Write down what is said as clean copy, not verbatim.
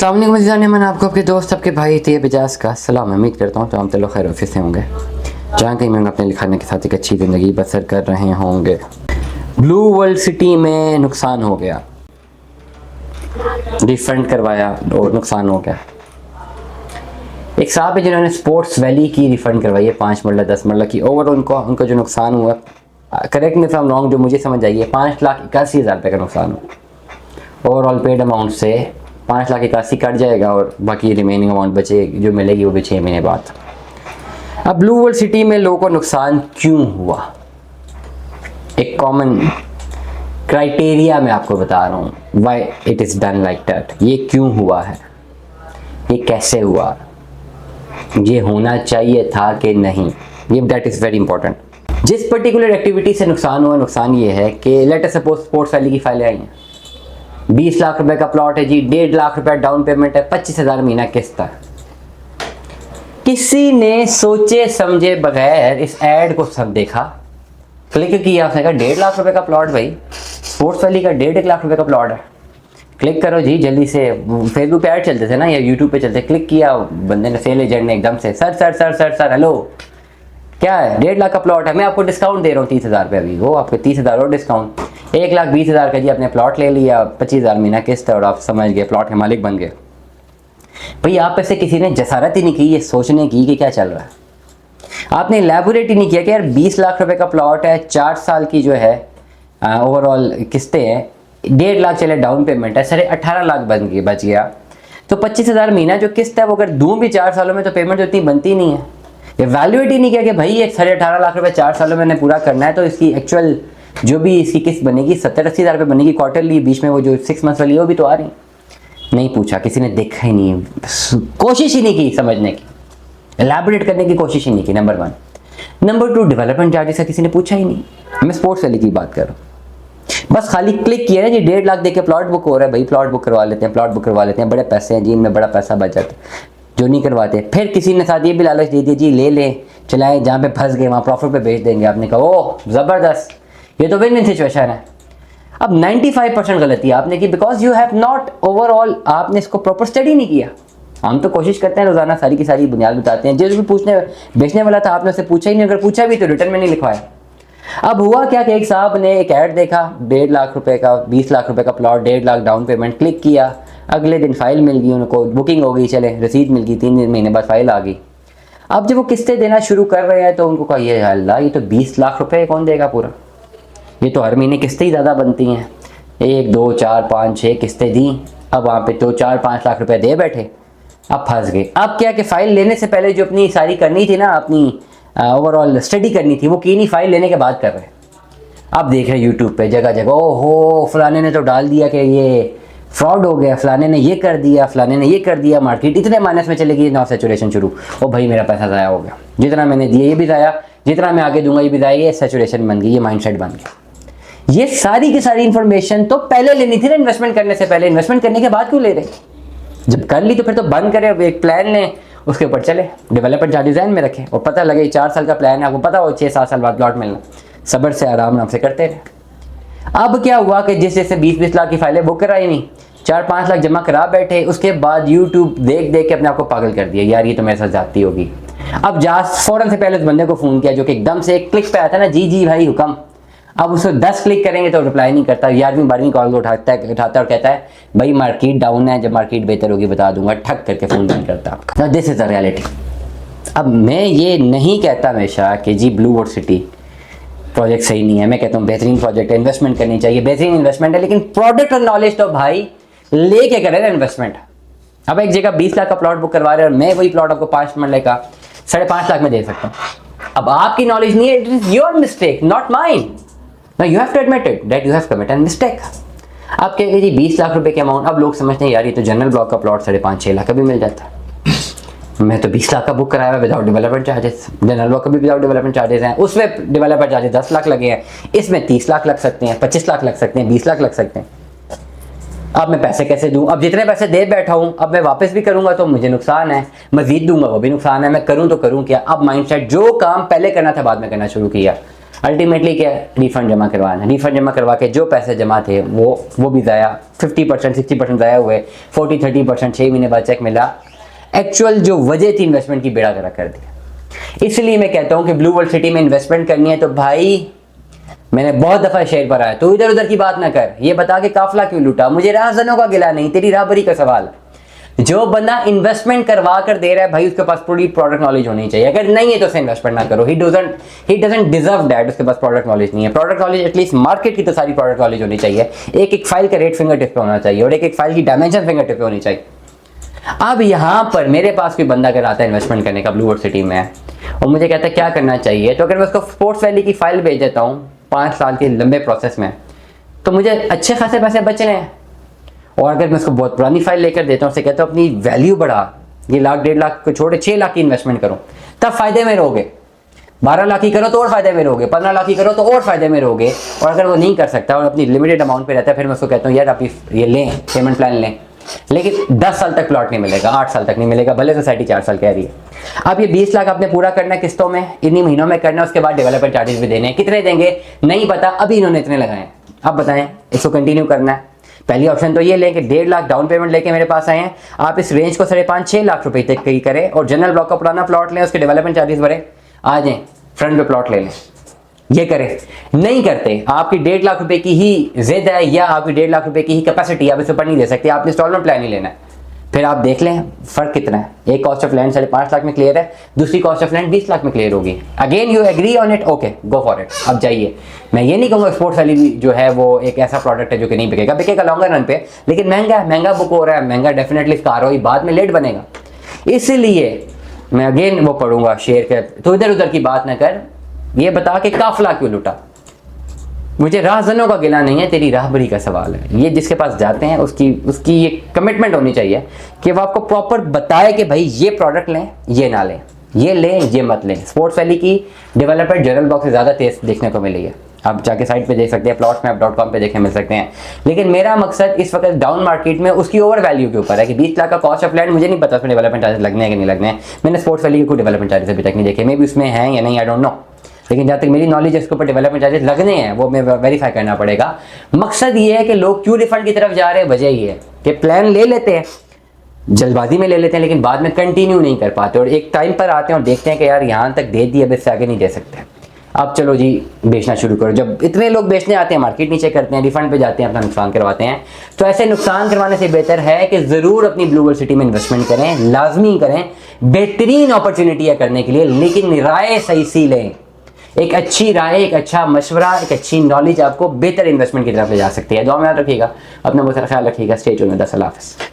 अस्सलाम वालेकुम अज़ीज़ान, मैं आपको आपके दोस्त आपके भाई तैयब एजाज का सलाम। उम्मीद करता हूँ तो हम लोग खैर ऑफिस से होंगे, जहाँ कहीं मैं अपने लिखाने के साथ एक अच्छी ज़िंदगी बसर कर रहे होंगे। ब्लू वर्ल्ड सिटी में नुकसान हो गया, रिफंड करवाया और नुकसान हो गया। एक साहब है जिन्होंने स्पोर्ट्स वैली की रिफ़ंड करवाई है 5 मरला 10 मरला की। ओवर उनको जो नुकसान हुआ, correct me if I am wrong, जो मुझे समझ आई है 5,81,000 रुपये का नुकसान हुआ। ओवरऑल पेड अमाउंट से 5,81,000 कट जाएगा और बाकी रिमेनिंग अमाउंट बचे जो मिलेगी वो भी 6 महीने बाद। अब ब्लू वर्ल्ड सिटी में लोगों को नुकसान क्यों हुआ, एक कॉमन क्राइटेरिया मैं आपको बता रहा हूँ, why it is done like that. ये क्यों हुआ है, ये कैसे हुआ, ये होना चाहिए था कि नहीं, ये दैट इज़ वेरी इंपॉर्टेंट। जिस पर्टिकुलर एक्टिविटी से नुकसान हुआ, नुकसान ये है कि let us suppose sports valley की फाइलें आई हैं, 20 लाख रुपए का प्लॉट है जी, 1.5 लाख रुपए डाउन पेमेंट है, 25,000 महीना किस्त है। किसी ने सोचे समझे बगैर इस ऐड को सब देखा, क्लिक किया, उसने कहा 1.5 लाख रुपए का प्लॉट, भाई स्पोर्ट्स वैली का 1.5 लाख रुपए का प्लॉट है, क्लिक करो जी जल्दी से। फेसबुक पे ऐड चलते थे ना या यूट्यूब पे चलते, क्लिक किया, बंदे ने सेल एजेंट ने एकदम से sir sir sir sir sir hello क्या है, 1.5 लाख का प्लॉट है, मैं आपको डिस्काउंट दे रहा हूँ 30,000 रुपये, अभी वो आपके 30,000 और डिस्काउंट, 1,20,000 का जी आपने प्लॉट ले लिया, 25,000 महीना किस्त है और आप समझ गए प्लॉट के मालिक बन गए। भाई आप ऐसे किसी ने जसारत ही नहीं की ये सोचने की कि क्या चल रहा है, आपने एलैबोरेट ही नहीं किया कि यार 20 लाख रुपए का प्लॉट है, 4 साल की जो है ओवरऑल किस्तें हैं, 1.5 लाख चले डाउन पेमेंट है, 18.5 लाख बच गया, तो 25,000 महीना जो किस्त है वो अगर दूँ भी 4 सालों में तो पेमेंट तो इतनी बनती नहीं है। ये वैल्यूएट ही नहीं किया कि भाई ये 18.5 लाख रुपए 4 सालों में मैंने पूरा करना है, तो इसकी एक्चुअल जो भी इसकी किस्त बनेगी 70-80,000 रुपये बनेगी क्वार्टरली, बीच में वो जो 6 मंथ्स वाली वो भी तो आ रही। नहीं पूछा, किसी ने देखा ही नहीं, कोशिश ही नहीं की समझने की, एलैबोरेट करने की कोशिश ही नहीं की, नंबर 1। नंबर 2, डेवलपमेंट चार्जेस का किसी ने पूछा ही नहीं। मैं स्पोर्ट्स वैली की बात कर रहा हूँ, बस खाली क्लिक किया ना जी 1.5 लाख दे के प्लॉट बुक हो रहा है, भाई प्लॉट बुक करवा लेते हैं, प्लॉट बुक करवा लेते हैं, बड़े पैसे हैं जी इनमें, बड़ा पैसा बच जाता है, जो नहीं करवाते। फिर किसी ने साथ ये भी लालच दे दिया जी ले लें चलाएं, जहाँ पे फंस गए वहाँ प्रॉफिट पे बेच देंगे। आपने कहा ओह ज़बरदस्त, ये तो विन विन सिचुएशन है। अब 95% गलती आपने की, because you have not overall, आपने इसको प्रॉपर स्टडी नहीं किया। हम तो कोशिश करते हैं रोजाना सारी की सारी बुनियाद बताते हैं, जो भी पूछने बेचने वाला था आपने उससे पूछा ही नहीं, अगर पूछा भी तो रिटर्न में नहीं लिखवाया। अब हुआ क्या कि एक साहब ने एक ऐड देखा 1.5 लाख रुपए का, 20 लाख रुपए का plot, 1.5 lakh down payment, click किया, अगले दिन फाइल मिल गई उनको, बुकिंग हो गई, चले रसीद मिल गई, 3 महीने बाद फाइल आ गई। अब जब वो किस्तें देना शुरू कर रहे हैं तो उनको कहा ये अल्लाह ये तो 20 लाख रुपए कौन देगा पूरा, ये तो हर महीने किस्तें ही ज़्यादा बनती हैं, 1 2 4 5 6 किस्तें दी, अब वहाँ पे तो 4-5 लाख रुपए दे बैठे, अब फंस गए। अब क्या कि फ़ाइल लेने से पहले जो अपनी सारी करनी थी ना, अपनी ओवरऑल स्टडी करनी थी, वो की नहीं, फाइल लेने के बाद कर रहे हैं। अब देख रहे यूट्यूब पे जगह जगह, ओहो फलाने ने तो डाल दिया कि ये फ्रॉड हो गया, फलाने ने ये कर दिया, फलाने ने ये कर दिया, मार्केट इतने माइनस में चलेगी, नौ सैचुरेशन शुरू, ओ भाई मेरा पैसा ज़ाया हो गया, जितना मैंने दिया ये भी ज़ाया, जितना मैं आगे दूंगा ये भी ज़ाया, ये सैचुरेशन बन गई, ये माइंडसेट बन गया। ये सारी की सारी इन्फॉर्मेशन तो पहले लेनी थी ना, इन्वेस्टमेंट करने से पहले, इन्वेस्टमेंट करने के बाद क्यों ले रहे, जब कर ली तो फिर तो बंद करें, एक प्लान लें, उसके ऊपर चले, डेवलपमेंट चार्जेस ध्यान में रखें और पता लगे 4 साल का प्लान है, आपको पता हो 6-7 साल बाद प्लॉट मिलना, सब्र से आराम से करते रहे। अब क्या हुआ कि जिस जैसे 20-20 लाख की फाइलें बुक कराई नहीं, 4-5 लाख जमा करा बैठे, उसके बाद यूट्यूब देख देख के अपने आप को पागल कर दिया, यार ये तो मेरे साथ जाती होगी। अब जा फौरन से पहले उस बंदे को फ़ोन किया जो कि एकदम से एक क्लिक पे आया था ना, जी जी भाई हुक्म। अब उसको 10 क्लिक करेंगे तो रिप्लाई नहीं करता, 11वीं-12वीं कॉल उठाता है और कहता है भाई मार्केट डाउन है, जब मार्केट बेहतर होगी बता दूंगा, ठक करके फ़ोन बंद करता। This is the reality. अब मैं ये नहीं कहता हमेशा कि जी ब्लू वर्ल्ड सिटी प्रोजेक्ट सही नहीं है, मैं कहता हूँ बेहतरीन प्रोजेक्ट है, इन्वेस्टमेंट करनी चाहिए, बेहतरीन इन्वेस्टमेंट है, लेकिन प्रोडक्ट और नॉलेज तो भाई लेके करें ना इन्वेस्टमेंट। अब एक जगह 20 लाख का प्लॉट बुक करवा रहे हैं और मैं वही प्लॉट आपको 5 मरले का 5.5 लाख में दे सकता हूँ। अब आपकी नॉलेज नहीं है, it is your mistake not mine, you have to admit it that you have committed mistake. आप कहेंगे जी 20 लाख रुपए के अमाउंट, अब लोग समझते हैं यार ये तो जनरल ब्लॉक का प्लॉट 5.5-6 लाख का भी मिल जाता है, मैं तो 20 लाख का बुक कराया हुआ without development charges, general block का भी विदाउट डेवलपमेंट चार्जेस हैं, उसमें डेवलपर चार्जेस 10 लाख लगे हैं, इसमें 30 लाख लग सकते हैं, 25 लाख लग सकते हैं, 20 लाख लग सकते हैं। अब मैं पैसे कैसे दूं, अब जितने पैसे दे बैठा हूं अब मैं वापस भी करूंगा तो मुझे नुकसान है, मजीद दूंगा वो भी नुकसान है, मैं करूं तो करूं क्या। अब माइंडसेट, जो काम पहले करना था बाद में करना शुरू किया, अल्टीमेटली क्या, रिफंड जमा करवाना, रिफंड जमा करवा के जो पैसे जमा थे वो भी ज़ाया, 50% 60% ज़ाया हुए, 40-30% 6 महीने बाद चेक मिला, एक्चुअल जो वजह थी इन्वेस्टमेंट की बेड़ा गर्क कर दिया। इसलिए मैं कहता हूँ कि ब्लू वर्ल्ड सिटी में इन्वेस्टमेंट करनी है तो भाई, मैंने बहुत दफ़ा शेयर पर आया, तू इधर उधर की बात ना कर, ये बता के काफिला क्यों लूटा, मुझे राहजनों का गिला नहीं, तेरी राहबरी का सवाल। जो बंदा इन्वेस्टमेंट करवा कर दे रहा है भाई, उसके पास पूरी प्रोडक्ट नॉलेज होनी चाहिए, अगर नहीं है तो उसे इन्वेस्टमेंट ना करो, ही डजंट डिजर्व दैट, उसके पास प्रोडक्ट नॉलेज नहीं है। प्रोडक्ट नॉलेज एटलीस्ट मार्केट की तो सारी प्रोडक्ट नॉलेज होनी चाहिए, एक एक फाइल का रेट फिंगर टिप पे होना चाहिए और एक एक फाइल की डायमेंशन फिंगर टिप पे होनी चाहिए। अब यहाँ पर मेरे पास कोई बंदा अगर आता है इन्वेस्टमेंट करने का, ब्लू वर्ल्ड सिटी में और मुझे कहता है क्या करना चाहिए, तो अगर मैं उसको स्पोर्ट्स वैली की फाइल भेज देता हूँ 5 साल के लंबे प्रोसेस में, तो मुझे अच्छे खासे पैसे बच रहे हैं। और अगर मैं उसको बहुत पुरानी फाइल लेकर देता हूँ, उससे कहता हूँ अपनी वैल्यू बढ़ा, ये 1 लाख 1.5 लाख को छोड़े 6 लाख की इन्वेस्टमेंट करो, तब फायदे में रहोगे। 12 लाख की करो तो और फायदे में रहोगे, 15 लाख की करो तो और फायदे में रहोगे। और अगर वो नहीं कर सकता और अपनी लिमिटेड अमाउंट पे रहता है, फिर मैं उसको कहता हूँ यार आप ये लें, पेमेंट प्लान लें, लेकिन 10 साल तक प्लॉट नहीं मिलेगा, 8 साल तक नहीं मिलेगा, भले सोसाइटी 4 साल कह रही है। अब ये 20 लाख आपने पूरा करना है किस्तों में, इन्हीं महीनों में करना है, उसके बाद डेवलपमेंट चार्जेस भी देने हैं। कितने देंगे नहीं पता, अभी इन्होंने इतने लगाए, अब बताएं इसको कंटिन्यू करना है। पहली ऑप्शन तो ये लें कि 1.5 लाख डाउन पेमेंट लेके मेरे पास आए हैं, आप इस रेंज को 5.5-6 लाख रुपए तक की करें और जनरल ब्लॉक का पुराना प्लॉट लें, उसके डेवलपमेंट चार्जेस भरें, आ जाएं फ्रंट पे प्लॉट ले लें। ये करें, नहीं करते, आपकी 1.5 लाख रुपए की ही जिद है या आपकी 1.5 लाख रुपए की ही कैपेसिटी, आप इससे ऊपर नहीं ले सकते, आपने इंस्टॉलमेंट प्लान ही लेना है। फिर आप देख लें फर्क कितना है, एक कॉस्ट ऑफ लैंड 5.5 लाख में क्लियर है, दूसरी कॉस्ट ऑफ लैंड 20 लाख में क्लियर होगी। Again you agree on it, okay go for it, अब जाइए। मैं ये नहीं कहूँगा स्पोर्ट्स वैली जो है वो एक ऐसा प्रोडक्ट है जो कि नहीं बिकेगा, बिकेगा लॉन्गर रन पे, लेकिन महंगा बुक हो रहा है, महंगा डेफिनेटली इसका आरओई बाद में लेट बनेगा। इसलिए मैं अगेन वो पढ़ूंगा शेयर के, तो इधर उधर की बात ना कर, ये बता के काफिला क्यों लूटा। मुझे राहजनों का गिला नहीं है, तेरी राहबरी का सवाल है। ये जिसके पास जाते हैं उसकी ये कमिटमेंट होनी चाहिए कि वो आपको प्रॉपर बताए कि भाई ये प्रोडक्ट लें, ये ना लें, ये लें, ये मत लें। स्पोर्ट्स वैली की डेवलपमेंट जनरल ब्लॉक से ज़्यादा तेज देखने को मिली है, आप जाके साइट पे देख सकते हैं, plotsmap.com पे देखने मिल सकते हैं। लेकिन मेरा मकसद इस वक्त डाउन मार्केट में उसकी ओवर वैल्यू के ऊपर है कि 20 लाख का कॉस्ट ऑफ लैंड, मुझे नहीं पता उसमें डेवलपमेंट चार्जेस लगने हैं कि नहीं लगने हैं। मैंने स्पोर्ट्स वैली के कोई डेवलपमेंट चार्जेस अभी तक नहीं देखे, मे भी उसमें हैं या नहीं, आई डोंट नो, लेकिन जहाँ तक मेरी नॉलेज है इसके ऊपर डेवलपमेंट चार्जेस लगने हैं, वो मैं वेरीफाई करना पड़ेगा। मकसद ये है कि लोग क्यों रिफंड की तरफ जा रहे हैं, वजह ये है कि प्लान ले लेते हैं, जल्दबाजी में ले लेते हैं, लेकिन बाद में कंटिन्यू नहीं कर पाते और एक टाइम पर आते हैं और देखते हैं कि यार यहाँ तक दे दिया, अब इससे आगे नहीं दे सकते, अब चलो जी बेचना शुरू करो। जब इतने लोग बेचने आते हैं, मार्केट नीचे करते हैं, रिफंड पे जाते हैं, अपना नुकसान करवाते हैं, तो ऐसे नुकसान करवाने से बेहतर है कि ज़रूर अपनी ब्लू वर्ल्ड सिटी में इन्वेस्टमेंट करें, लाजमी करें, बेहतरीन अपॉर्चुनिटी है करने के लिए, लेकिन राय सही सी लें। एक अच्छी राय, एक अच्छा मशवरा, एक अच्छी नॉलेज आपको बेहतर इन्वेस्टमेंट की तरफ ले जा सकती है। दुआ में याद रखिएगा, अपना बहुत सारा ख्याल रखिएगा। स्टे ट्यून्ड, अल्लाह हाफ़िज़।